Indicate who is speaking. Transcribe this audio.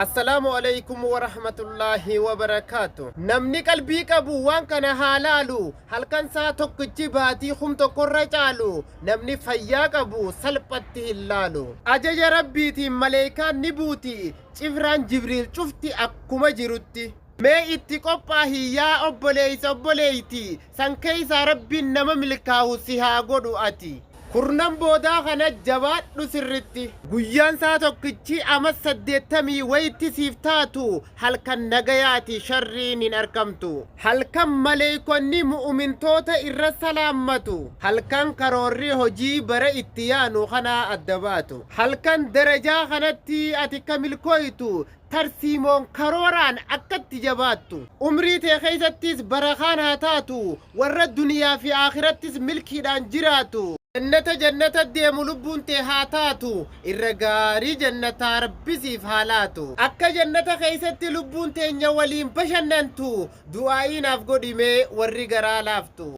Speaker 1: السلام عليكم ورحمة الله وبركاته. نمني قلبي قبو وان كان حالالو هل كان ساتوك جباتي خمتو كرجالو نمني فيا قبو سلبته اللالو أجج ربيتي ملائكة نبوتي جفران جبريل شفتي أكما جروتي ما اتقباهي يا أبوليتي سنكيس ربي نما ملكاو سيها قدو أتي kurnan boodaa kana jabaadhu sirritti guyyaan saa tokkichi ama 80 wayitti siif taatu halkan nagayaati sharriin hin argamtu halkan maleeykonni mu'mintoota irra salaammatu halkan karoorri hojii bara itti yaanu kana adda baatu halkan darajaa kanatti ati kamilkooytu tarsiimoon karooraan akkatti jabaattu umrii tee keessattis barakaan haa taatu warra duniyaa fi aakirattis milkiidhaan jiraatu jannata deemu lubbuun tee haa taatu irra gaarii jannataa rabbisiif haa laatu akka jannata keessatti lubbuun teenya waliin bashannantu du'aa'iinaaf godhimee warri garaa laaftu